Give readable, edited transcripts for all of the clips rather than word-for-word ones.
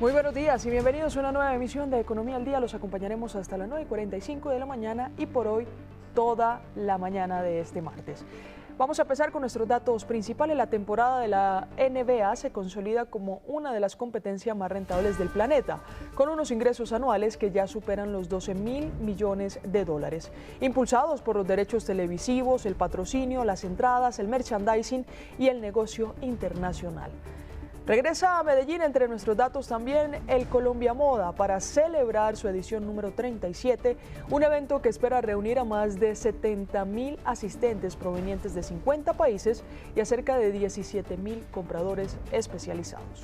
Muy buenos días y bienvenidos a una nueva emisión de Economía al Día. Los acompañaremos hasta las 9:45 de la mañana y por hoy toda la mañana de este martes. Vamos a empezar con nuestros datos principales. La temporada de la NBA se consolida como una de las competencias más rentables del planeta, con unos ingresos anuales que ya superan los 12.000 millones de dólares, impulsados por los derechos televisivos, el patrocinio, las entradas, el merchandising y el negocio internacional. Regresa a Medellín entre nuestros datos también el Colombia Moda para celebrar su edición número 37, un evento que espera reunir a más de 70.000 asistentes provenientes de 50 países y a cerca de 17.000 compradores especializados.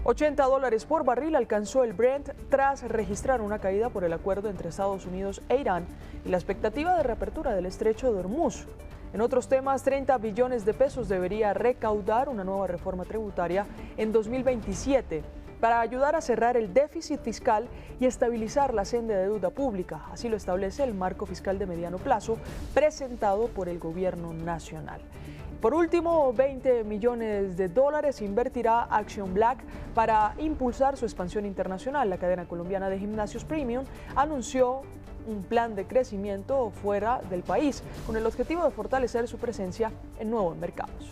$80 por barril alcanzó el Brent tras registrar una caída por el acuerdo entre Estados Unidos e Irán y la expectativa de reapertura del estrecho de Hormuz. En otros temas, 30 billones de pesos debería recaudar una nueva reforma tributaria en 2027 para ayudar a cerrar el déficit fiscal y estabilizar la senda de deuda pública. Así lo establece el marco fiscal de mediano plazo presentado por el gobierno nacional. Por último, 20 millones de dólares invertirá Action Black para impulsar su expansión internacional. La cadena colombiana de gimnasios Premium anunció un plan de crecimiento fuera del país, con el objetivo de fortalecer su presencia en nuevos mercados.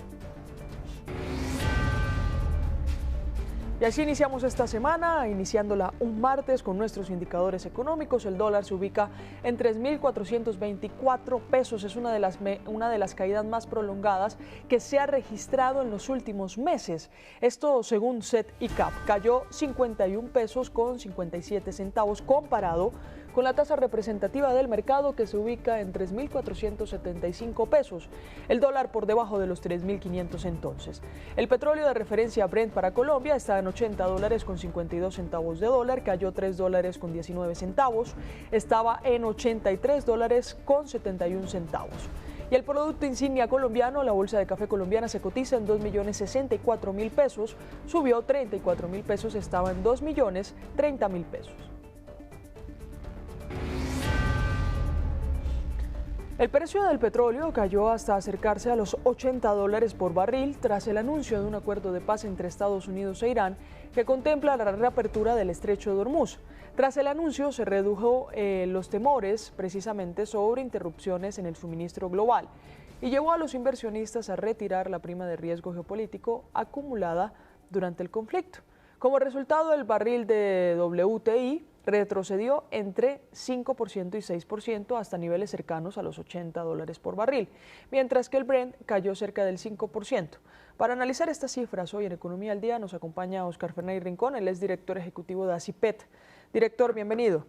Y así iniciamos esta semana, iniciándola un martes con nuestros indicadores económicos. El dólar se ubica en 3.424 pesos. Es una de las caídas más prolongadas que se ha registrado en los últimos meses. Esto según SET y CAP. Cayó 51 pesos con 57 centavos comparado con la tasa representativa del mercado que se ubica en 3.475 pesos. El dólar por debajo de los 3.500 entonces. El petróleo de referencia Brent para Colombia está en $80 con 52 centavos de dólar, cayó $3 con 19 centavos, estaba en $83 con 71 centavos. Y el producto insignia colombiano, la bolsa de café colombiana, se cotiza en 2.064.000 pesos, subió 34.000 pesos, estaba en 2.030.000 pesos. El precio del petróleo cayó hasta acercarse a los $80 por barril tras el anuncio de un acuerdo de paz entre Estados Unidos e Irán que contempla la reapertura del estrecho de Hormuz. Tras el anuncio se redujo los temores precisamente sobre interrupciones en el suministro global y llevó a los inversionistas a retirar la prima de riesgo geopolítico acumulada durante el conflicto. Como resultado, el barril de WTI retrocedió entre 5% y 6% hasta niveles cercanos a los $80 por barril, mientras que el Brent cayó cerca del 5%. Para analizar estas cifras, hoy en Economía al Día nos acompaña Oscar Fernández Rincón, él es director ejecutivo de ACIPET. Director, bienvenido.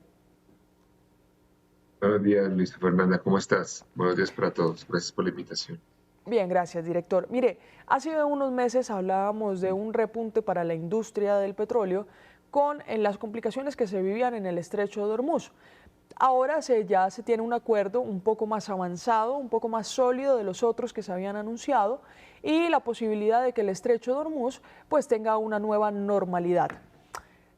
Buenos días, Luisa Fernanda, ¿cómo estás? Buenos días para todos, gracias por la invitación. Bien, gracias, director. Mire, hace unos meses hablábamos de un repunte para la industria del petróleo en las complicaciones que se vivían en el estrecho de Hormuz. Ahora ya se tiene un acuerdo un poco más avanzado, un poco más sólido de los otros que se habían anunciado y la posibilidad de que el estrecho de Hormuz pues tenga una nueva normalidad.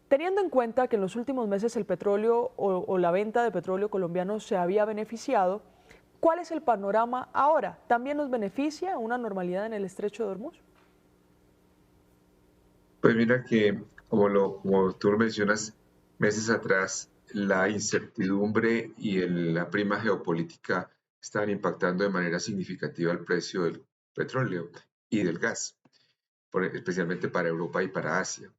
Teniendo en cuenta que en los últimos meses el petróleo o la venta de petróleo colombiano se había beneficiado, ¿cuál es el panorama ahora? ¿También nos beneficia una normalidad en el estrecho de Hormuz? Pues mira que, como tú lo mencionas, meses atrás, la incertidumbre y la prima geopolítica estaban impactando de manera significativa el precio del petróleo y del gas, especialmente para Europa y para Asia.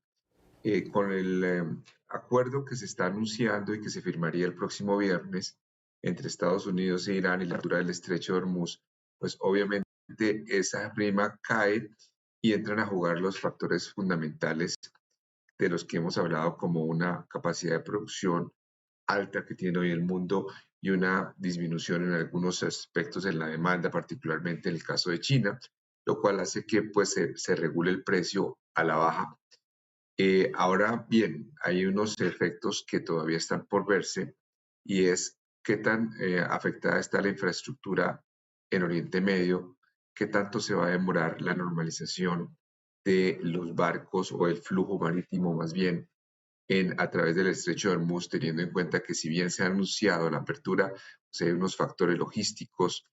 Con el acuerdo que se está anunciando y que se firmaría el próximo viernes entre Estados Unidos e Irán y la apertura del estrecho de Hormuz, pues obviamente esa prima cae y entran a jugar los factores fundamentales de los que hemos hablado, como una capacidad de producción alta que tiene hoy el mundo y una disminución en algunos aspectos en la demanda, particularmente en el caso de China, lo cual hace que pues, se regule el precio a la baja. Ahora bien, hay unos efectos que todavía están por verse y es qué tan afectada está la infraestructura en Oriente Medio, qué tanto se va a demorar la normalización de los barcos o el flujo marítimo más bien a través del estrecho de Hormuz, teniendo en cuenta que si bien se ha anunciado la apertura, pues hay unos factores logísticos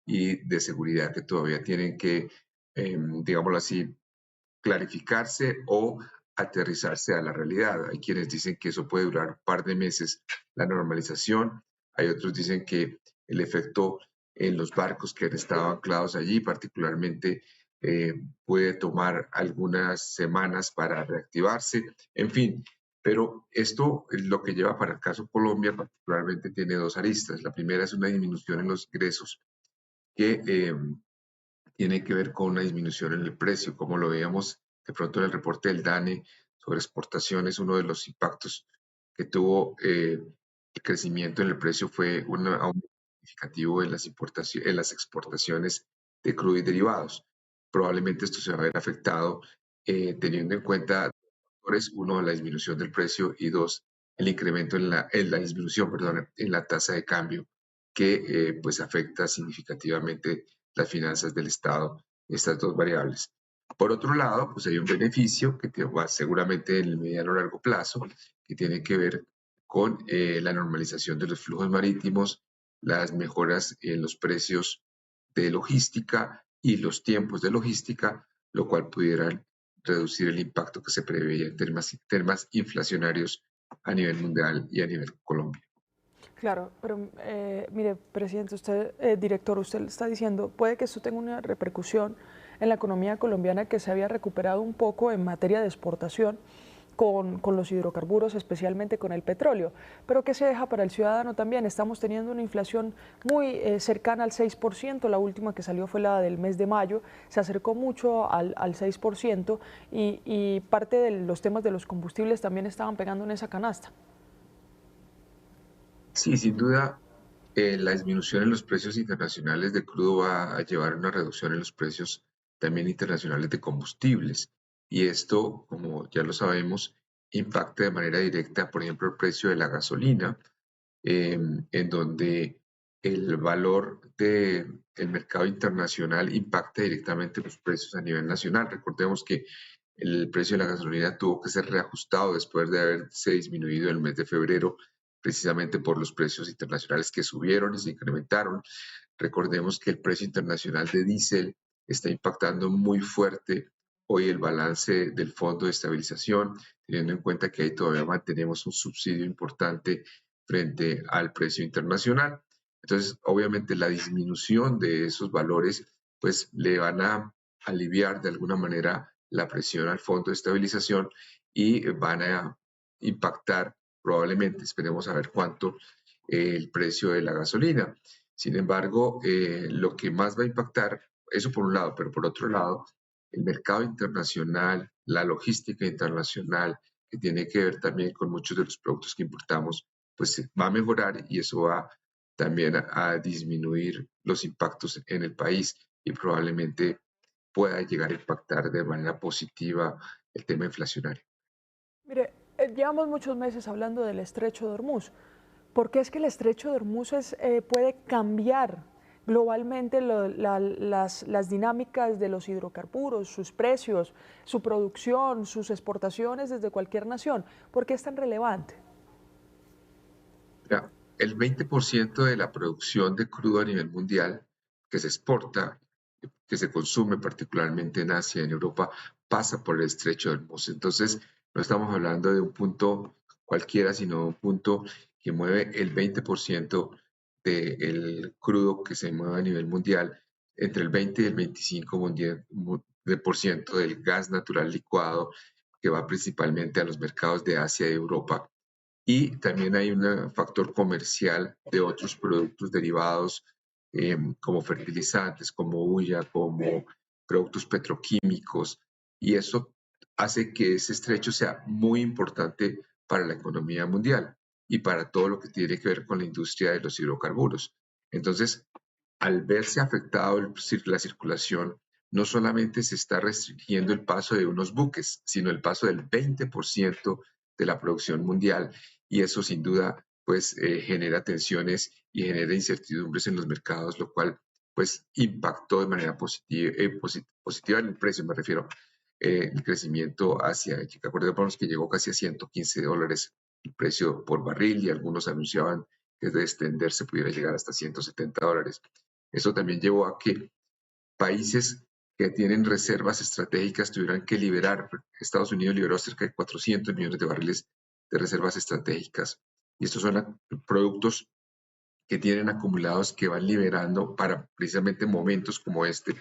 y de seguridad que todavía tienen que, digámoslo así, clarificarse o aterrizarse a la realidad. Hay quienes dicen que eso puede durar un par de meses, la normalización. Hay otros dicen que el efecto en los barcos que han estado anclados allí, particularmente, puede tomar algunas semanas para reactivarse. En fin, pero esto, lo que lleva para el caso Colombia, particularmente tiene dos aristas. La primera es una disminución en los ingresos que tiene que ver con una disminución en el precio, como lo veíamos de pronto en el reporte del DANE sobre exportaciones. Uno de los impactos que tuvo el crecimiento en el precio fue un aumento significativo en en las exportaciones de crudo y derivados. Probablemente esto se va a ver afectado teniendo en cuenta dos factores: uno, la disminución del precio, y dos, el incremento en la disminución, perdón, en la tasa de cambio, que pues afecta significativamente las finanzas del Estado, estas dos variables. Por otro lado, pues hay un beneficio que te va seguramente en el mediano o largo plazo, que tiene que ver con la normalización de los flujos marítimos, las mejoras en los precios de logística y los tiempos de logística, lo cual pudieran reducir el impacto que se preveía en temas inflacionarios a nivel mundial y a nivel Colombia. Claro, pero mire, presidente, usted, director, usted está diciendo, puede que esto tenga una repercusión en la economía colombiana que se había recuperado un poco en materia de exportación con los hidrocarburos, especialmente con el petróleo, pero ¿qué se deja para el ciudadano también? Estamos teniendo una inflación muy cercana al 6%, la última que salió fue la del mes de mayo, se acercó mucho al 6% y parte de los temas de los combustibles también estaban pegando en esa canasta. Sí, sin duda, la disminución en los precios internacionales de crudo va a llevar a una reducción en los precios también internacionales de combustibles. Y esto, como ya lo sabemos, impacta de manera directa, por ejemplo, el precio de la gasolina, en donde el valor del mercado internacional impacta directamente los precios a nivel nacional. Recordemos que el precio de la gasolina tuvo que ser reajustado después de haberse disminuido el mes de febrero, precisamente por los precios internacionales que subieron y se incrementaron. Recordemos que el precio internacional de diésel está impactando muy fuerte hoy el balance del Fondo de Estabilización, teniendo en cuenta que ahí todavía mantenemos un subsidio importante frente al precio internacional. Entonces, obviamente, la disminución de esos valores, pues le van a aliviar de alguna manera la presión al Fondo de Estabilización y van a impactar probablemente, esperemos a ver cuánto, el precio de la gasolina. Sin embargo, lo que más va a impactar, eso por un lado, pero por otro lado, el mercado internacional, la logística internacional, que tiene que ver también con muchos de los productos que importamos, pues va a mejorar y eso va también a disminuir los impactos en el país y probablemente pueda llegar a impactar de manera positiva el tema inflacionario. Mire, llevamos muchos meses hablando del estrecho de Hormuz. ¿Por qué es que el estrecho de Hormuz puede cambiar globalmente las dinámicas de los hidrocarburos, sus precios, su producción, sus exportaciones desde cualquier nación? ¿Por qué es tan relevante? Mira, el 20% de la producción de crudo a nivel mundial que se exporta, que se consume particularmente en Asia y en Europa, pasa por el estrecho de Hormuz. Entonces, no estamos hablando de un punto cualquiera, sino un punto que mueve el 20% del crudo que se mueve a nivel mundial, entre el 20 y el 25% del gas natural licuado que va principalmente a los mercados de Asia y Europa. Y también hay un factor comercial de otros productos derivados, como fertilizantes, como hulla, como productos petroquímicos, y eso hace que ese estrecho sea muy importante para la economía mundial y para todo lo que tiene que ver con la industria de los hidrocarburos. Entonces, al verse afectado la circulación, no solamente se está restringiendo el paso de unos buques, sino el paso del 20% de la producción mundial, y eso sin duda pues genera tensiones y genera incertidumbres en los mercados, lo cual pues impactó de manera positiva en el precio, me refiero, el crecimiento hacia, acordémonos que llegó casi a $115 el precio por barril, y algunos anunciaban que de extenderse pudiera llegar hasta $170. Eso también llevó a que países que tienen reservas estratégicas tuvieran que liberar. Estados Unidos liberó cerca de 400 millones de barriles de reservas estratégicas. Y estos son productos que tienen acumulados que van liberando para precisamente momentos como este,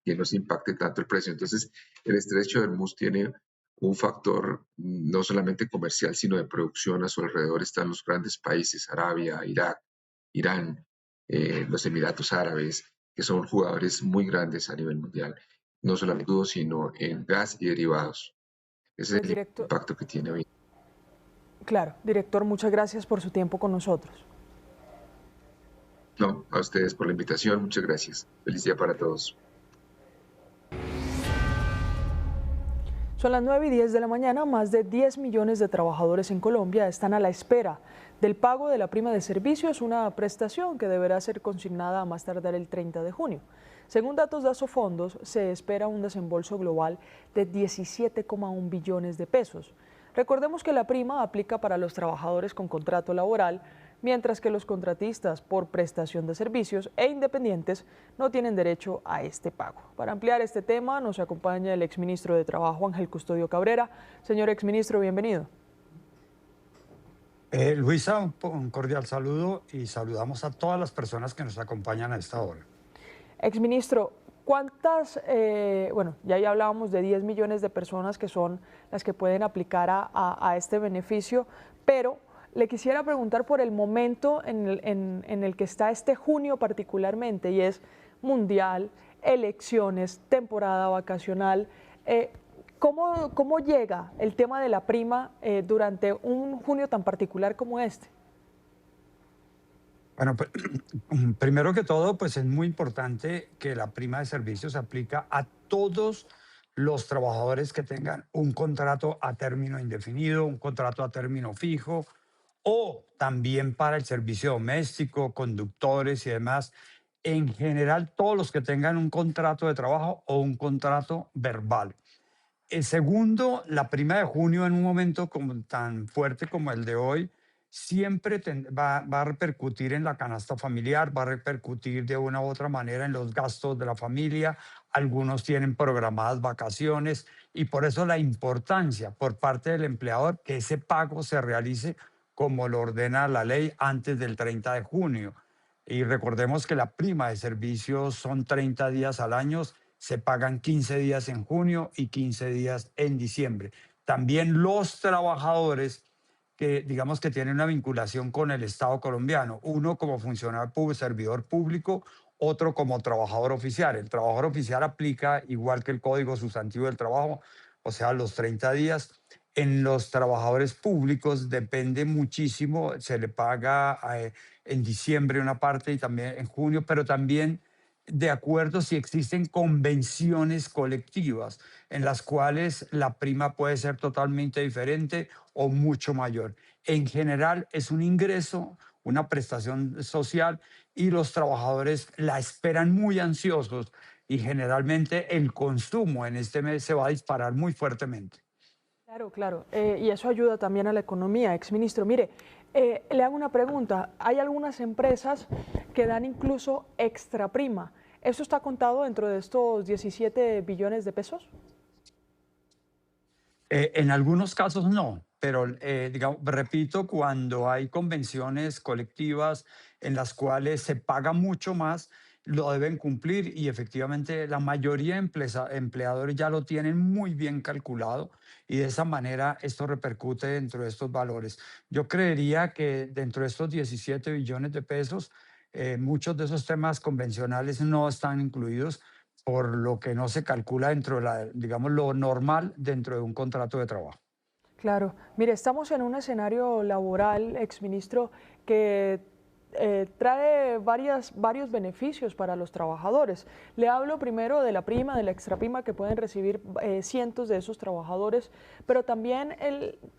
que no se impacte tanto el precio. Entonces, el estrecho de Hormuz tiene un factor no solamente comercial, sino de producción. A su alrededor están los grandes países, Arabia, Irak, Irán, los Emiratos Árabes, que son jugadores muy grandes a nivel mundial, no solamente sino en gas y derivados. Ese es Pues el director, impacto que tiene hoy. claro, director, muchas gracias por su tiempo con nosotros. No, a ustedes por la invitación, muchas gracias. Feliz día para todos. Son las 9:10 de la mañana, más de 10 millones de trabajadores en Colombia están a la espera del pago de la prima de servicios, una prestación que deberá ser consignada a más tardar el 30 de junio. Según datos de Asofondos, se espera un desembolso global de 17,1 billones de pesos. Recordemos que la prima aplica para los trabajadores con contrato laboral, mientras que los contratistas por prestación de servicios e independientes no tienen derecho a este pago. Para ampliar este tema nos acompaña el exministro de Trabajo, Ángel Custodio Cabrera. Señor exministro, bienvenido. Luisa, un cordial saludo y saludamos a todas las personas que nos acompañan a esta hora. Exministro, bueno, ya hablábamos de 10 millones de personas que son las que pueden aplicar a este beneficio, pero le quisiera preguntar por el momento en el que está este junio particularmente, y es mundial, elecciones, temporada vacacional. ¿Cómo llega el tema de la prima durante un junio tan particular como este? Bueno, pues, primero que todo, pues es muy importante que la prima de servicios se aplica a todos los trabajadores que tengan un contrato a término indefinido, un contrato a término fijo, o también para el servicio doméstico, conductores y demás. En general, todos los que tengan un contrato de trabajo o un contrato verbal. El segundo, la prima de junio en un momento como, tan fuerte como el de hoy, siempre va a repercutir en la canasta familiar, va a repercutir de una u otra manera en los gastos de la familia. Algunos tienen programadas vacaciones y por eso la importancia por parte del empleador que ese pago se realice como lo ordena la ley antes del 30 de junio. Y recordemos que la prima de servicios son 30 días al año, se pagan 15 días en junio y 15 días en diciembre. También los trabajadores que digamos que tienen una vinculación con el Estado colombiano, uno como funcionario público, servidor público, otro como trabajador oficial. El trabajador oficial aplica igual que el Código Sustantivo del Trabajo, o sea, los 30 días. En los trabajadores públicos depende muchísimo, se le paga en diciembre una parte y también en junio, pero también de acuerdo si existen convenciones colectivas en las cuales la prima puede ser totalmente diferente o mucho mayor. En general es un ingreso, una prestación social y los trabajadores la esperan muy ansiosos y generalmente el consumo en este mes se va a disparar muy fuertemente. Claro, claro, y eso ayuda también a la economía. Exministro, mire, le hago una pregunta. Hay algunas empresas que dan incluso extra prima. ¿Eso está contado dentro de estos 17 billones de pesos? En algunos casos no, pero digamos, repito, cuando hay convenciones colectivas en las cuales se paga mucho más, lo deben cumplir y efectivamente la mayoría de empleadores ya lo tienen muy bien calculado y de esa manera esto repercute dentro de estos valores. Yo creería que dentro de estos 17 billones de pesos, muchos de esos temas convencionales no están incluidos por lo que no se calcula dentro de digamos, lo normal dentro de un contrato de trabajo. Claro, mire, estamos en un escenario laboral, exministro, que trae varios beneficios para los trabajadores. Le hablo primero de la prima, de la extraprima que pueden recibir cientos de esos trabajadores, pero también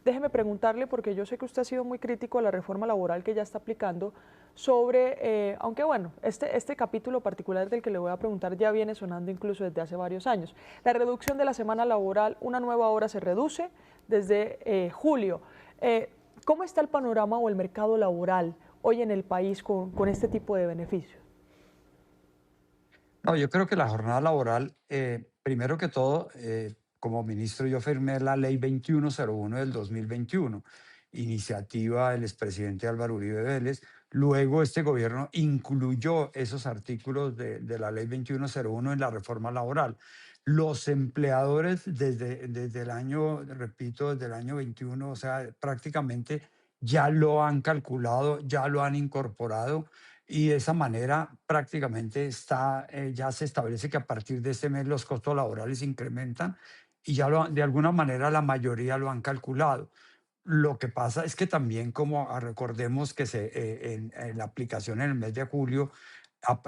déjeme preguntarle, porque yo sé que usted ha sido muy crítico a la reforma laboral que ya está aplicando, sobre, aunque bueno, este capítulo particular del que le voy a preguntar ya viene sonando incluso desde hace varios años. La reducción de la semana laboral, una nueva hora se reduce desde julio. ¿Cómo está el panorama o el mercado laboral hoy en el país con este tipo de beneficios? No, yo creo que la jornada laboral, primero que todo, como ministro yo firmé la ley 2101 del 2021, iniciativa del expresidente Álvaro Uribe Vélez. Luego este gobierno incluyó esos artículos de la ley 2101 en la reforma laboral. Los empleadores desde el año, repito, desde el año 21, o sea, prácticamente ya lo han calculado, ya lo han incorporado y de esa manera prácticamente ya se establece que a partir de este mes los costos laborales incrementan y de alguna manera la mayoría lo han calculado. Lo que pasa es que también, como recordemos que en la aplicación en el mes de julio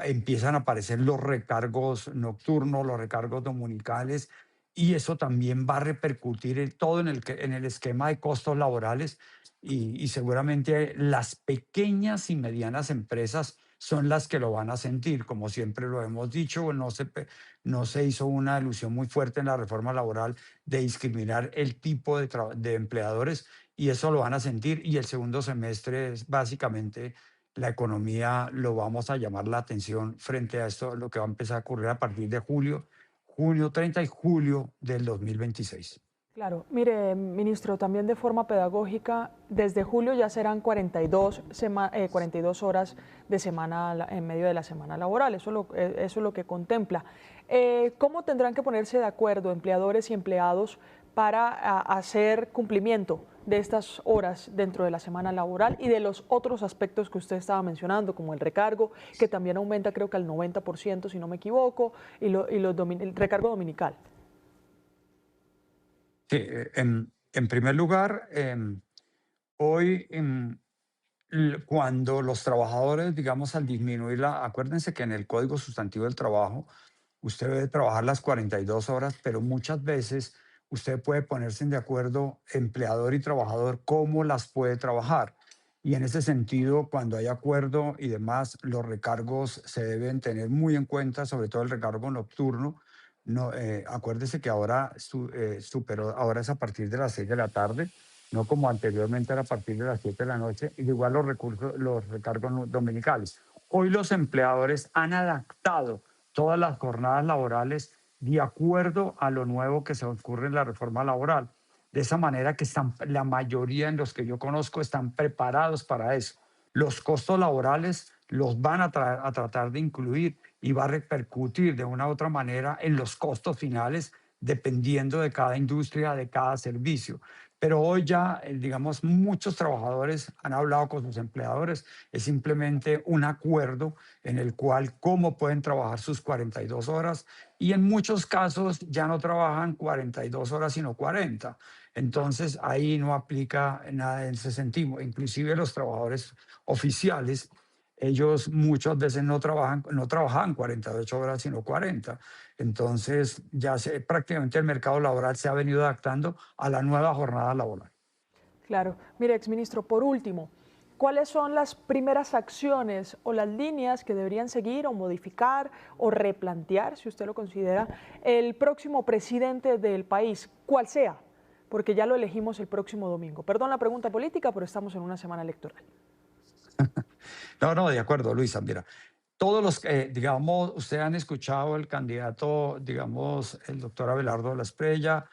empiezan a aparecer los recargos nocturnos, los recargos dominicales, y eso también va a repercutir en todo en el esquema de costos laborales y seguramente las pequeñas y medianas empresas son las que lo van a sentir, como siempre lo hemos dicho, no se hizo una alusión muy fuerte en la reforma laboral de discriminar el tipo de empleadores y eso lo van a sentir y el segundo semestre es básicamente la economía, lo vamos a llamar la atención frente a esto, lo que va a empezar a ocurrir a partir de junio 30 y julio del 2026. Claro, mire, ministro, también de forma pedagógica, desde julio ya serán 42 horas de semana en medio de la semana laboral, eso es lo que contempla. ¿Cómo tendrán que ponerse de acuerdo empleadores y empleados para hacer cumplimiento de estas horas dentro de la semana laboral y de los otros aspectos que usted estaba mencionando, como el recargo, que también aumenta creo que al 90%, si no me equivoco, el recargo dominical? Sí, en primer lugar, hoy, cuando los trabajadores, digamos, al disminuirla, acuérdense que en el Código Sustantivo del Trabajo, usted debe trabajar las 42 horas, pero muchas veces usted puede ponerse de acuerdo, empleador y trabajador, cómo las puede trabajar. Y en ese sentido, cuando hay acuerdo y demás, los recargos se deben tener muy en cuenta, sobre todo el recargo nocturno. No, acuérdese que ahora superó, ahora es a partir de las 6 de la tarde, no como anteriormente era a partir de las 7 de la noche, y igual los recargos dominicales. Hoy los empleadores han adaptado todas las jornadas laborales de acuerdo a lo nuevo que se ocurre en la reforma laboral. De esa manera que la mayoría en los que yo conozco están preparados para eso. Los costos laborales los van a tratar de incluir y va a repercutir de una u otra manera en los costos finales dependiendo de cada industria, de cada servicio. Pero hoy ya, digamos, muchos trabajadores han hablado con sus empleadores. Es simplemente un acuerdo en el cual cómo pueden trabajar sus 42 horas y en muchos casos ya no trabajan 42 horas sino 40. Entonces ahí no aplica nada en ese sentido. Inclusive los trabajadores oficiales, ellos muchas veces no trabajan 48 horas sino 40. Entonces prácticamente el mercado laboral se ha venido adaptando a la nueva jornada laboral. Claro. Mire, exministro, por último, ¿cuáles son las primeras acciones o las líneas que deberían seguir o modificar o replantear, si usted lo considera, el próximo presidente del país, cual sea? Porque ya lo elegimos el próximo domingo. Perdón la pregunta política, pero estamos en una semana electoral. No, no, de acuerdo, Luisa. Mira, todos los que, digamos, ustedes han escuchado el candidato, digamos, el doctor Abelardo de la Espriella,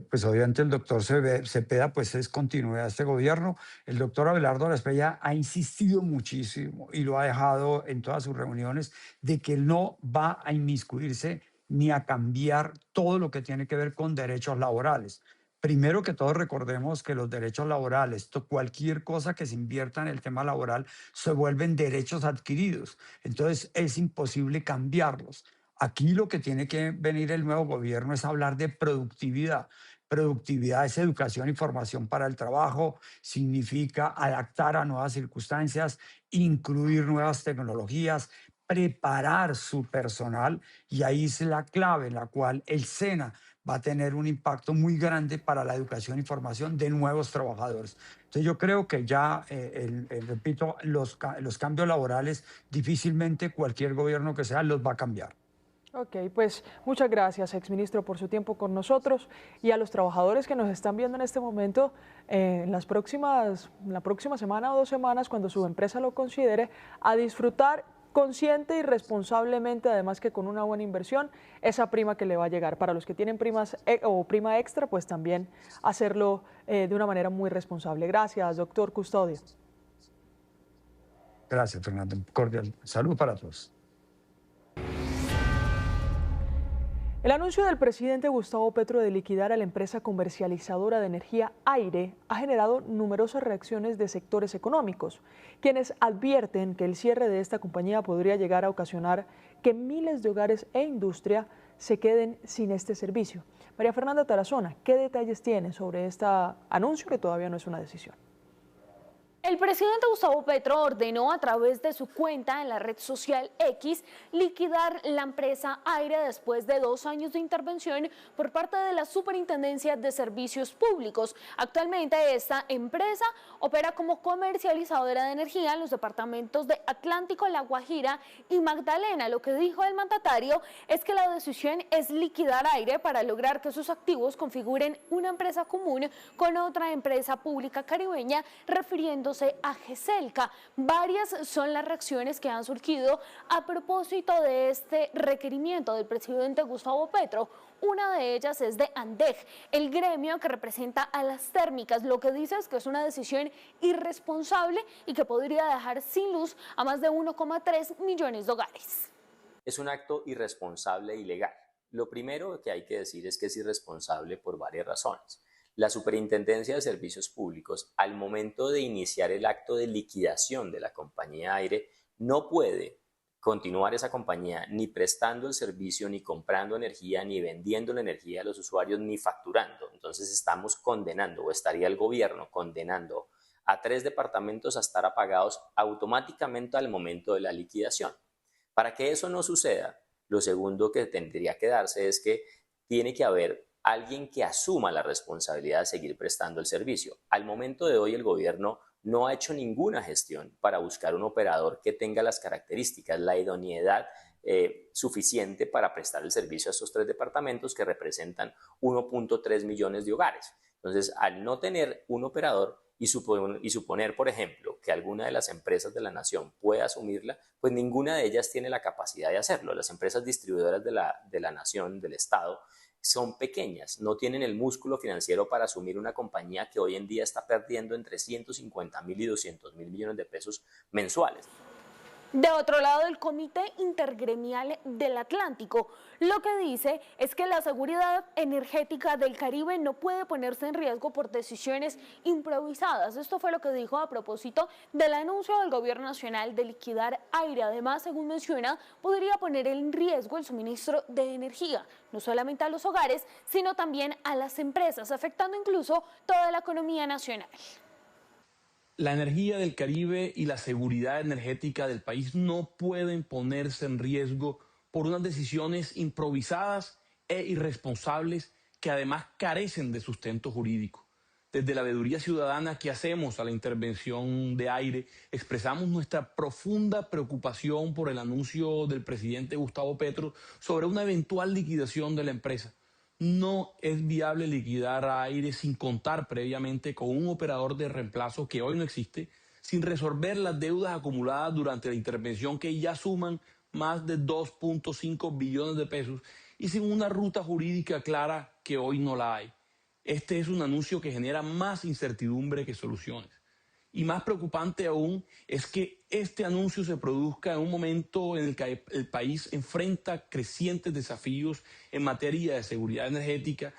pues obviamente el doctor Cepeda, pues es continuidad de este gobierno. El doctor Abelardo de la Espriella ha insistido muchísimo y lo ha dejado en todas sus reuniones de que no va a inmiscuirse ni a cambiar todo lo que tiene que ver con derechos laborales. Primero que todo, recordemos que los derechos laborales, cualquier cosa que se invierta en el tema laboral, se vuelven derechos adquiridos. Entonces, es imposible cambiarlos. Aquí lo que tiene que venir el nuevo gobierno es hablar de productividad. Productividad es educación y formación para el trabajo, significa adaptar a nuevas circunstancias, incluir nuevas tecnologías, preparar su personal y ahí es la clave en la cual el SENA va a tener un impacto muy grande para la educación y formación de nuevos trabajadores. Entonces yo creo que ya, repito, los cambios laborales difícilmente cualquier gobierno que sea los va a cambiar. Ok, pues muchas gracias, exministro, por su tiempo con nosotros y a los trabajadores que nos están viendo en este momento, en la próxima semana o 2 semanas, cuando su empresa lo considere, a disfrutar consciente y responsablemente, además que con una buena inversión, esa prima que le va a llegar. Para los que tienen primas o prima extra, pues también hacerlo de una manera muy responsable. Gracias, doctor Custodio. Gracias, Fernando. Cordial salud para todos. El anuncio del presidente Gustavo Petro de liquidar a la empresa comercializadora de energía Aire ha generado numerosas reacciones de sectores económicos, quienes advierten que el cierre de esta compañía podría llegar a ocasionar que miles de hogares e industria se queden sin este servicio. María Fernanda Tarazona, ¿qué detalles tiene sobre este anuncio que todavía no es una decisión? El presidente Gustavo Petro ordenó a través de su cuenta en la red social X liquidar la empresa Aire después de 2 años de intervención por parte de la Superintendencia de Servicios Públicos. Actualmente esta empresa opera como comercializadora de energía en los departamentos de Atlántico, La Guajira y Magdalena. Lo que dijo el mandatario es que la decisión es liquidar Aire para lograr que sus activos configuren una empresa común con otra empresa pública caribeña, refiriéndose a GESELCA. Varias son las reacciones que han surgido a propósito de este requerimiento del presidente Gustavo Petro. Una de ellas es de ANDEG, el gremio que representa a las térmicas. Lo que dice es que es una decisión irresponsable y que podría dejar sin luz a más de 1,3 millones de hogares. Es un acto irresponsable e ilegal. Lo primero que hay que decir es que es irresponsable por varias razones. La Superintendencia de Servicios Públicos, al momento de iniciar el acto de liquidación de la compañía Aire, no puede continuar esa compañía ni prestando el servicio, ni comprando energía, ni vendiendo la energía a los usuarios, ni facturando. Entonces estamos condenando, o estaría el gobierno condenando a 3 departamentos a estar apagados automáticamente al momento de la liquidación. Para que eso no suceda, lo segundo que tendría que darse es que tiene que haber alguien que asuma la responsabilidad de seguir prestando el servicio. Al momento de hoy el gobierno no ha hecho ninguna gestión para buscar un operador que tenga las características, la idoneidad suficiente para prestar el servicio a estos 3 departamentos que representan 1,3 millones de hogares. Entonces, al no tener un operador y suponer, por ejemplo, que alguna de las empresas de la nación pueda asumirla, pues ninguna de ellas tiene la capacidad de hacerlo. Las empresas distribuidoras de la nación, del Estado, son pequeñas, no tienen el músculo financiero para asumir una compañía que hoy en día está perdiendo entre 150.000 y 200.000 millones de pesos mensuales. De otro lado, el Comité Intergremial del Atlántico lo que dice es que la seguridad energética del Caribe no puede ponerse en riesgo por decisiones improvisadas. Esto fue lo que dijo a propósito del anuncio del Gobierno Nacional de liquidar Aire. Además, según menciona, podría poner en riesgo el suministro de energía, no solamente a los hogares, sino también a las empresas, afectando incluso toda la economía nacional. La energía del Caribe y la seguridad energética del país no pueden ponerse en riesgo por unas decisiones improvisadas e irresponsables que además carecen de sustento jurídico. Desde la veeduría ciudadana que hacemos a la intervención de Aire, expresamos nuestra profunda preocupación por el anuncio del presidente Gustavo Petro sobre una eventual liquidación de la empresa. No es viable liquidar a Aire sin contar previamente con un operador de reemplazo que hoy no existe, sin resolver las deudas acumuladas durante la intervención que ya suman más de 2,5 billones de pesos y sin una ruta jurídica clara que hoy no la hay. Este es un anuncio que genera más incertidumbre que soluciones. Y más preocupante aún es que este anuncio se produzca en un momento en el que el país enfrenta crecientes desafíos en materia de seguridad energética.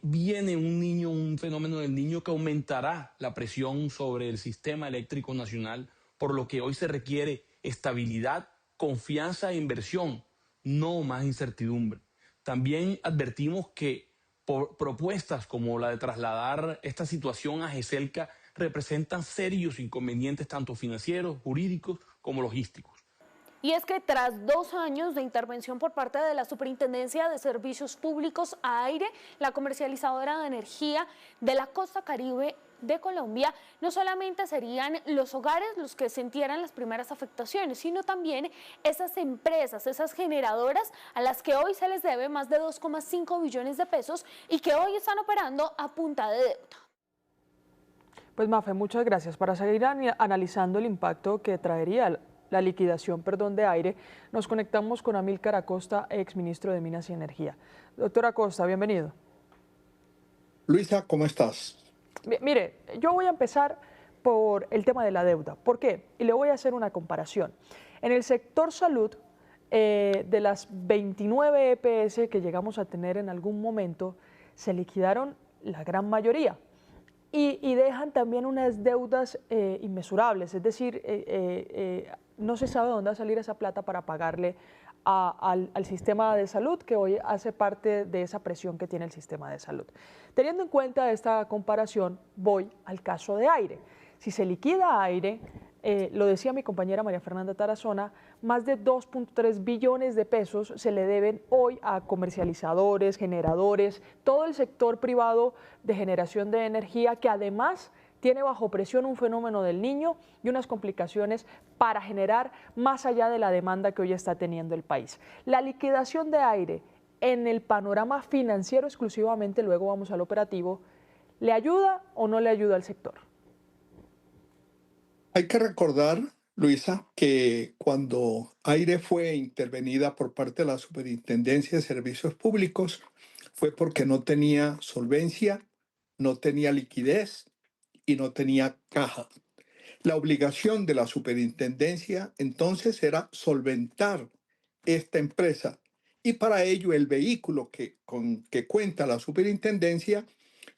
Viene un fenómeno del Niño que aumentará la presión sobre el sistema eléctrico nacional, por lo que hoy se requiere estabilidad, confianza e inversión, no más incertidumbre. También advertimos que por propuestas como la de trasladar esta situación a GESELCA representan serios inconvenientes tanto financieros, jurídicos como logísticos. Y es que tras 2 años de intervención por parte de la Superintendencia de Servicios Públicos a Aire, la comercializadora de energía de la costa caribe de Colombia, no solamente serían los hogares los que sintieran las primeras afectaciones, sino también esas empresas, esas generadoras a las que hoy se les debe más de 2,5 billones de pesos y que hoy están operando a punta de deuda. Pues Mafe, muchas gracias. Para seguir analizando el impacto que traería la liquidación, perdón, de aire, nos conectamos con Amílcar Acosta, exministro de Minas y Energía. Doctor Acosta, bienvenido. Luisa, ¿cómo estás? Mire, yo voy a empezar por el tema de la deuda. ¿Por qué? Y le voy a hacer una comparación. En el sector salud, de las 29 EPS que llegamos a tener en algún momento, se liquidaron la gran mayoría. Y dejan también unas deudas inmesurables, es decir, no se sabe dónde va a salir esa plata para pagarle al sistema de salud, que hoy hace parte de esa presión que tiene el sistema de salud. Teniendo en cuenta esta comparación, voy al caso de aire. Si se liquida aire, lo decía mi compañera María Fernanda Tarazona, más de 2.3 billones de pesos se le deben hoy a comercializadores, generadores, todo el sector privado de generación de energía, que además tiene bajo presión un fenómeno del Niño y unas complicaciones para generar más allá de la demanda que hoy está teniendo el país. La liquidación de aire en el panorama financiero exclusivamente, luego vamos al operativo, ¿le ayuda o no le ayuda al sector? Hay que recordar, Luisa, que cuando Aire fue intervenida por parte de la Superintendencia de Servicios Públicos fue porque no tenía solvencia, no tenía liquidez y no tenía caja. La obligación de la superintendencia entonces era solventar esta empresa y para ello el vehículo con que cuenta la superintendencia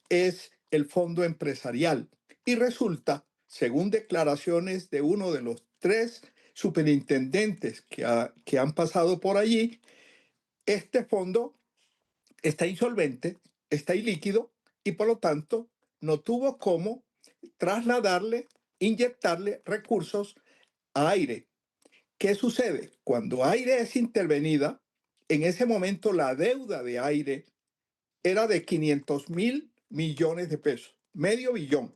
es el fondo empresarial. Y resulta, según declaraciones de uno de los 3 superintendentes que han pasado por allí, este fondo está insolvente, está ilíquido y por lo tanto no tuvo cómo trasladarle, inyectarle recursos a Aire. ¿Qué sucede? Cuando Aire es intervenida, en ese momento la deuda de Aire era de 500.000 millones de pesos, medio billón.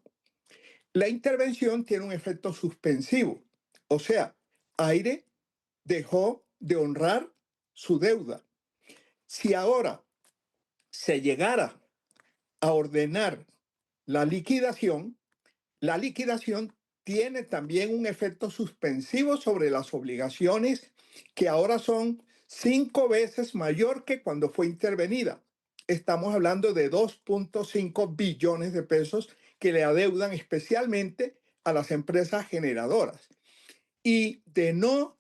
La intervención tiene un efecto suspensivo, o sea, Aire dejó de honrar su deuda. Si ahora se llegara a ordenar la liquidación tiene también un efecto suspensivo sobre las obligaciones que ahora son 5 veces mayor que cuando fue intervenida. Estamos hablando de 2.5 billones de pesos que le adeudan especialmente a las empresas generadoras. Y de no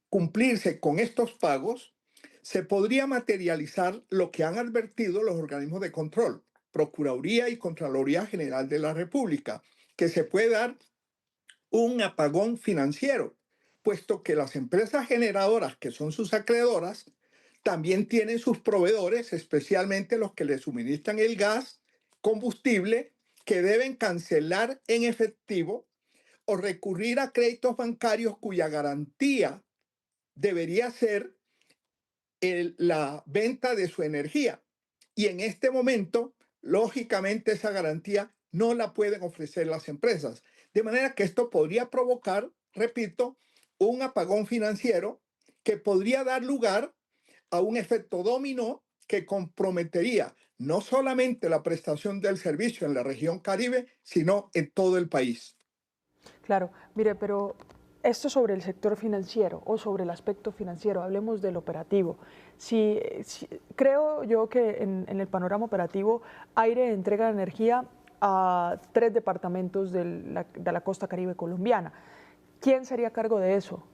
cumplirse con estos pagos, se podría materializar lo que han advertido los organismos de control, Procuraduría y Contraloría General de la República, que se puede dar un apagón financiero, puesto que las empresas generadoras, que son sus acreedoras, también tienen sus proveedores, especialmente los que les suministran el gas, combustible, que deben cancelar en efectivo o recurrir a créditos bancarios cuya garantía debería ser la venta de su energía. Y en este momento, lógicamente, esa garantía no la pueden ofrecer las empresas. De manera que esto podría provocar, repito, un apagón financiero que podría dar lugar a un efecto dominó que comprometería no solamente la prestación del servicio en la región Caribe, sino en todo el país. Claro, mire, pero esto sobre el sector financiero o sobre el aspecto financiero, hablemos del operativo. Creo yo que en el panorama operativo, Aire entrega energía a 3 departamentos de la costa caribe colombiana. ¿Quién sería a cargo de eso?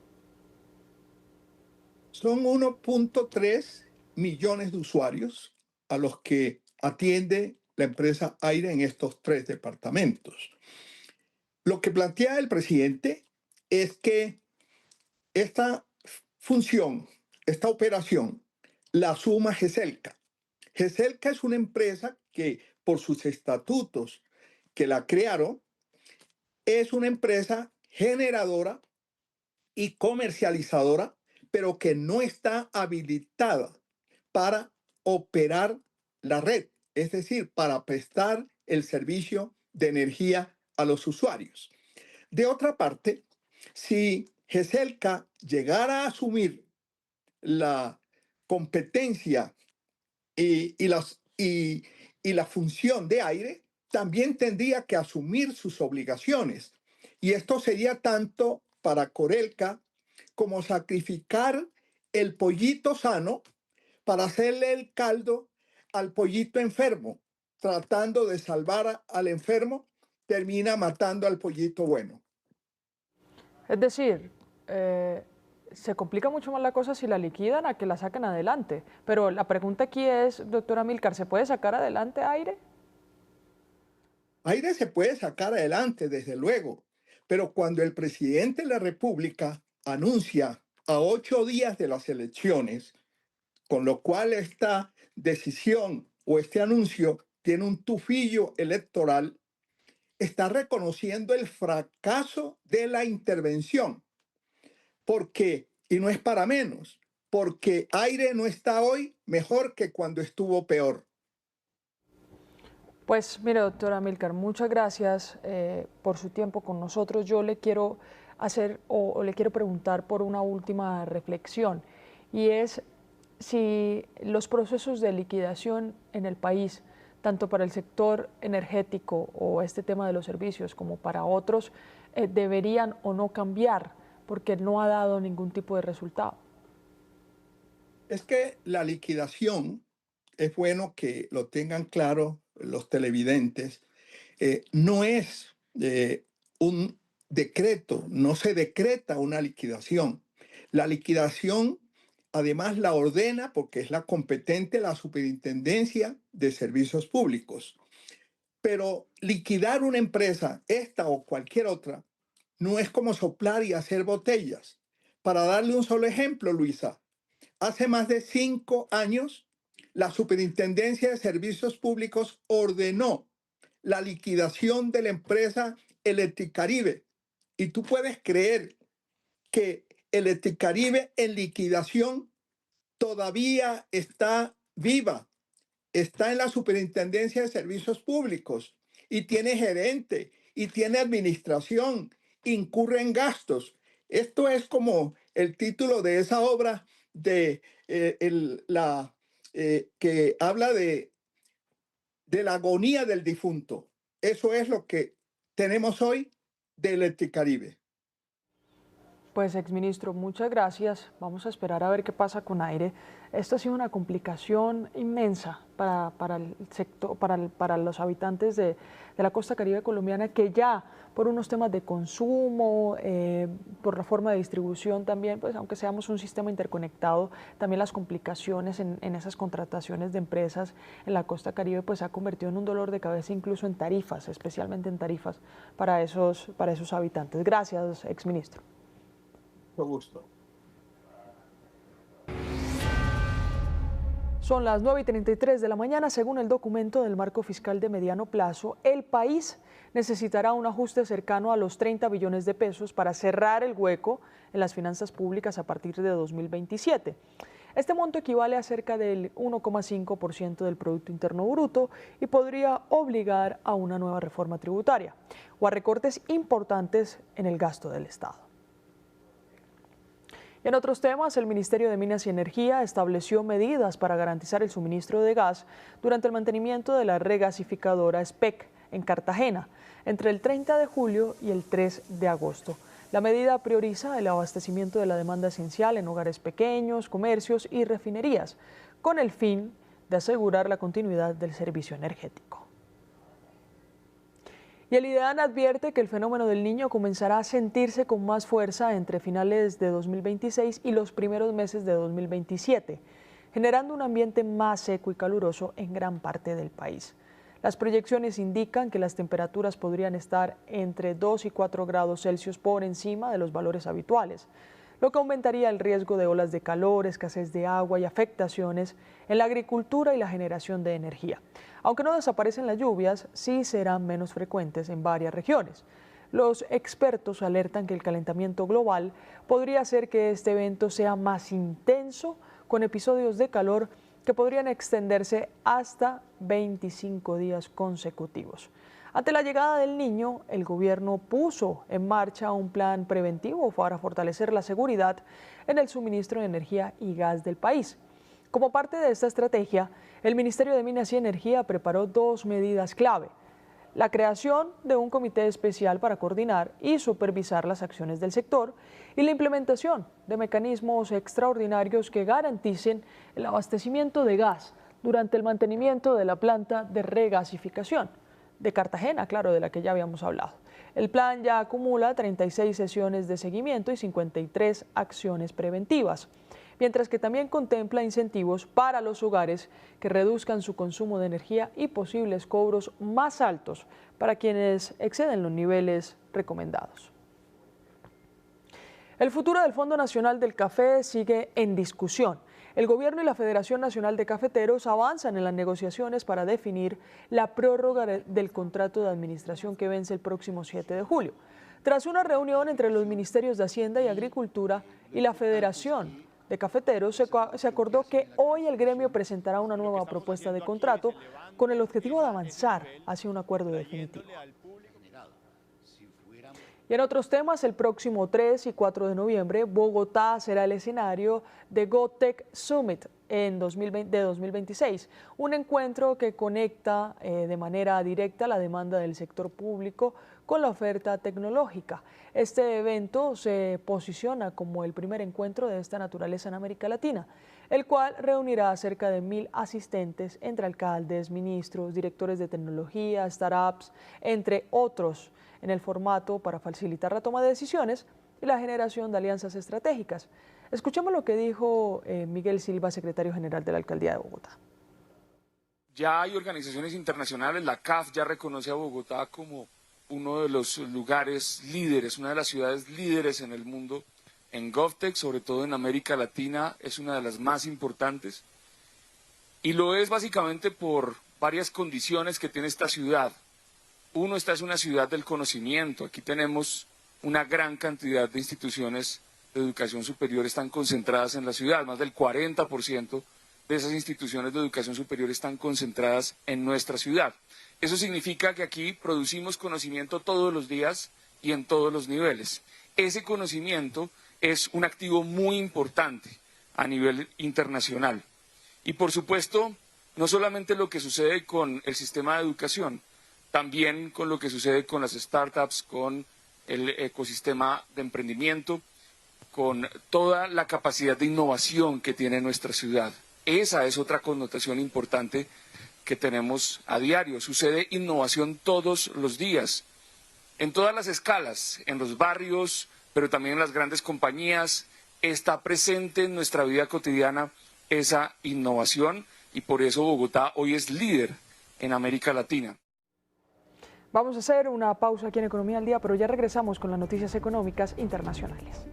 Son 1.3 millones de usuarios a los que atiende la empresa Aire en estos 3 departamentos. Lo que plantea el presidente es que esta función, esta operación, la suma GESELCA. GESELCA es una empresa que, por sus estatutos que la crearon, es una empresa generadora y comercializadora, pero que no está habilitada para operar la red, es decir, para prestar el servicio de energía a los usuarios. De otra parte, si GESELCA llegara a asumir la competencia y la función de Aire, también tendría que asumir sus obligaciones. Y esto sería tanto para Corelca como sacrificar el pollito sano para hacerle el caldo al pollito enfermo, tratando de salvar al enfermo, termina matando al pollito bueno. Es decir, se complica mucho más la cosa si la liquidan a que la saquen adelante. Pero la pregunta aquí es, doctora Amílcar, ¿se puede sacar adelante Aire? Aire se puede sacar adelante, desde luego, pero cuando el presidente de la República anuncia a 8 días de las elecciones, con lo cual esta decisión o este anuncio tiene un tufillo electoral, está reconociendo el fracaso de la intervención. Porque, y no es para menos, porque Aire no está hoy mejor que cuando estuvo peor. Pues mire, doctora Amílcar, muchas gracias por su tiempo con nosotros. Yo le quiero hacer o le quiero preguntar por una última reflexión, y es si los procesos de liquidación en el país, tanto para el sector energético o este tema de los servicios como para otros, deberían o no cambiar, porque no ha dado ningún tipo de resultado. Es que la liquidación, es bueno que lo tengan claro los televidentes, no es un decreto, no se decreta una liquidación. La liquidación, además, la ordena, porque es la competente, la Superintendencia de Servicios Públicos. Pero liquidar una empresa, esta o cualquier otra, no es como soplar y hacer botellas. Para darle un solo ejemplo, Luisa, hace más de 5 años, la Superintendencia de Servicios Públicos ordenó la liquidación de la empresa Electricaribe. Y tú puedes creer que Electricaribe en liquidación todavía está viva, está en la Superintendencia de Servicios Públicos y tiene gerente y tiene administración, incurre en gastos. Esto es como el título de esa obra de que habla de la agonía del difunto. Eso es lo que tenemos hoy de Electricaribe. Pues, exministro, muchas gracias. Vamos a esperar a ver qué pasa con Aire. Esto ha sido una complicación inmensa para el sector, para los habitantes de la costa caribe colombiana, que ya por unos temas de consumo, por la forma de distribución también, pues aunque seamos un sistema interconectado, también las complicaciones en esas contrataciones de empresas en la costa caribe, pues se ha convertido en un dolor de cabeza, incluso en tarifas, especialmente en tarifas para esos habitantes. Gracias, exministro. Gusto. Son las 9:33 de la mañana. Según el documento del marco fiscal de mediano plazo, el país necesitará un ajuste cercano a los 30 billones de pesos para cerrar el hueco en las finanzas públicas a partir de 2027. Este monto equivale a cerca del 1,5% del Producto Interno Bruto y podría obligar a una nueva reforma tributaria o a recortes importantes en el gasto del Estado. Y en otros temas, el Ministerio de Minas y Energía estableció medidas para garantizar el suministro de gas durante el mantenimiento de la regasificadora SPEC en Cartagena entre el 30 de julio y el 3 de agosto. La medida prioriza el abastecimiento de la demanda esencial en hogares pequeños, comercios y refinerías, con el fin de asegurar la continuidad del servicio energético. Y el IDEAN advierte que el fenómeno del Niño comenzará a sentirse con más fuerza entre finales de 2026 y los primeros meses de 2027, generando un ambiente más seco y caluroso en gran parte del país. Las proyecciones indican que las temperaturas podrían estar entre 2 y 4 grados Celsius por encima de los valores habituales, lo que aumentaría el riesgo de olas de calor, escasez de agua y afectaciones en la agricultura y la generación de energía. Aunque no desaparecen las lluvias, sí serán menos frecuentes en varias regiones. Los expertos alertan que el calentamiento global podría hacer que este evento sea más intenso, con episodios de calor que podrían extenderse hasta 25 días consecutivos. Ante la llegada del Niño, el gobierno puso en marcha un plan preventivo para fortalecer la seguridad en el suministro de energía y gas del país. Como parte de esta estrategia, el Ministerio de Minas y Energía preparó 2 medidas clave: la creación de un comité especial para coordinar y supervisar las acciones del sector y la implementación de mecanismos extraordinarios que garanticen el abastecimiento de gas durante el mantenimiento de la planta de regasificación de Cartagena, claro, de la que ya habíamos hablado. El plan ya acumula 36 sesiones de seguimiento y 53 acciones preventivas, mientras que también contempla incentivos para los hogares que reduzcan su consumo de energía y posibles cobros más altos para quienes exceden los niveles recomendados. El futuro del Fondo Nacional del Café sigue en discusión. El Gobierno y la Federación Nacional de Cafeteros avanzan en las negociaciones para definir la prórroga del contrato de administración que vence el próximo 7 de julio. Tras una reunión entre los Ministerios de Hacienda y Agricultura y la Federación de Cafeteros, se acordó que hoy el gremio presentará una nueva propuesta de contrato con el objetivo de avanzar hacia un acuerdo definitivo. Y en otros temas, el próximo 3 y 4 de noviembre, Bogotá será el escenario de GovTech Summit de 2026, un encuentro que conecta de manera directa la demanda del sector público con la oferta tecnológica. Este evento se posiciona como el primer encuentro de esta naturaleza en América Latina, el cual reunirá a cerca de 1.000 asistentes entre alcaldes, ministros, directores de tecnología, startups, entre otros, en el formato para facilitar la toma de decisiones y la generación de alianzas estratégicas. Escuchemos lo que dijo Miguel Silva, secretario general de la Alcaldía de Bogotá. Ya hay organizaciones internacionales, la CAF ya reconoce a Bogotá como uno de los lugares líderes, una de las ciudades líderes en el mundo en GovTech, sobre todo en América Latina, es una de las más importantes. Y lo es básicamente por varias condiciones que tiene esta ciudad. Uno, esta es una ciudad del conocimiento. Aquí tenemos una gran cantidad de instituciones de educación superior están concentradas en la ciudad. Más del 40% de esas instituciones de educación superior están concentradas en nuestra ciudad. Eso significa que aquí producimos conocimiento todos los días y en todos los niveles. Ese conocimiento es un activo muy importante a nivel internacional. Y por supuesto, no solamente lo que sucede con el sistema de educación, también con lo que sucede con las startups, con el ecosistema de emprendimiento, con toda la capacidad de innovación que tiene nuestra ciudad. Esa es otra connotación importante que tenemos a diario. Sucede innovación todos los días, en todas las escalas, en los barrios, pero también en las grandes compañías. Está presente en nuestra vida cotidiana esa innovación y por eso Bogotá hoy es líder en América Latina. Vamos a hacer una pausa aquí en Economía al Día, pero ya regresamos con las noticias económicas internacionales.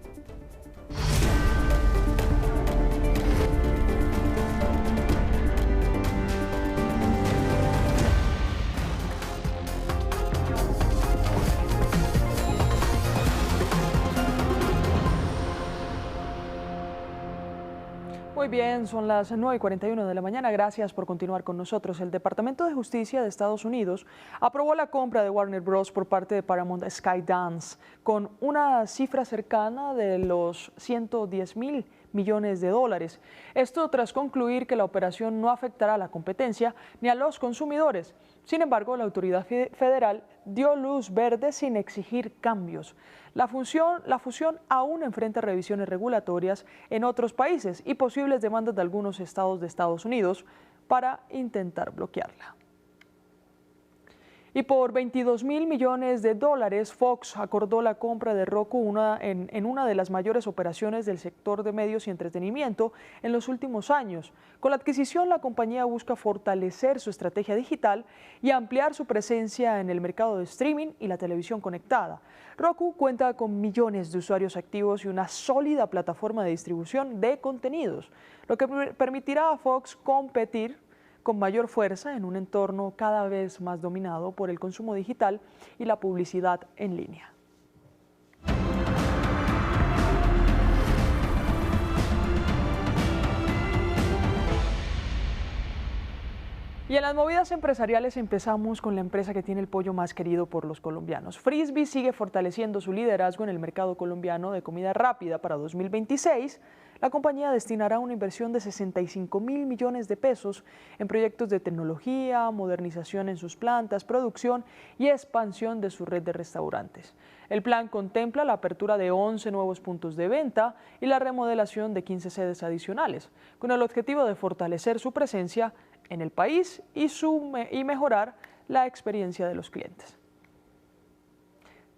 Muy bien, son las 9:41 de la mañana. Gracias por continuar con nosotros. El Departamento de Justicia de Estados Unidos aprobó la compra de Warner Bros. Por parte de Paramount Skydance con una cifra cercana de los 110.000 millones de dólares. Esto tras concluir que la operación no afectará a la competencia ni a los consumidores. Sin embargo, la autoridad federal dio luz verde sin exigir cambios. La fusión aún enfrenta revisiones regulatorias en otros países y posibles demandas de algunos estados de Estados Unidos para intentar bloquearla. Y por 22.000 millones de dólares, Fox acordó la compra de Roku en una de las mayores operaciones del sector de medios y entretenimiento en los últimos años. Con la adquisición, la compañía busca fortalecer su estrategia digital y ampliar su presencia en el mercado de streaming y la televisión conectada. Roku cuenta con millones de usuarios activos y una sólida plataforma de distribución de contenidos, lo que permitirá a Fox competir con mayor fuerza en un entorno cada vez más dominado por el consumo digital y la publicidad en línea. Y Y en las movidas empresariales empezamos con la empresa que tiene el pollo más querido por los colombianos. Frisbee sigue fortaleciendo su liderazgo en el mercado colombiano de comida rápida. Para 2026, la compañía destinará una inversión de 65.000 millones de pesos en proyectos de tecnología, modernización en sus plantas, producción y expansión de su red de restaurantes. El plan contempla la apertura de 11 nuevos puntos de venta y la remodelación de 15 sedes adicionales, con el objetivo de fortalecer su presencia en el país y mejorar la experiencia de los clientes.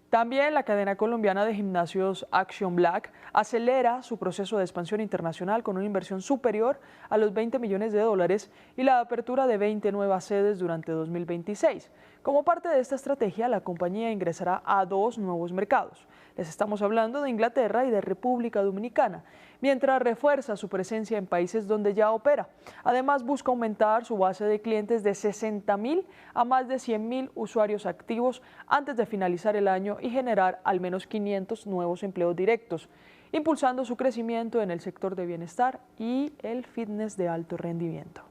También la cadena colombiana de gimnasios Action Black acelera su proceso de expansión internacional con una inversión superior a los 20 millones de dólares y la apertura de 20 nuevas sedes durante 2026. Como parte de esta estrategia, la compañía ingresará a 2 nuevos mercados. Les estamos hablando de Inglaterra y de República Dominicana, mientras refuerza su presencia en países donde ya opera. Además, busca aumentar su base de clientes de 60.000 a más de 100.000 usuarios activos antes de finalizar el año y generar al menos 500 nuevos empleos directos, impulsando su crecimiento en el sector de bienestar y el fitness de alto rendimiento.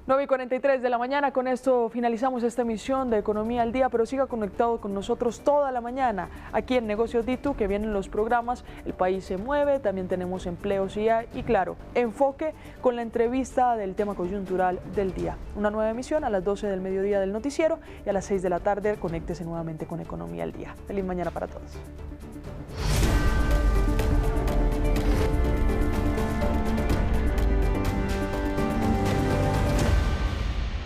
9:43 de la mañana, con esto finalizamos esta emisión de Economía al Día, pero siga conectado con nosotros toda la mañana aquí en Negocios Ditu, que vienen los programas El País se mueve, también tenemos Empleos y claro, Enfoque con la entrevista del tema coyuntural del día. Una nueva emisión a las 12 del mediodía del noticiero y a las 6 de la tarde conéctese nuevamente con Economía al Día. Feliz mañana para todos.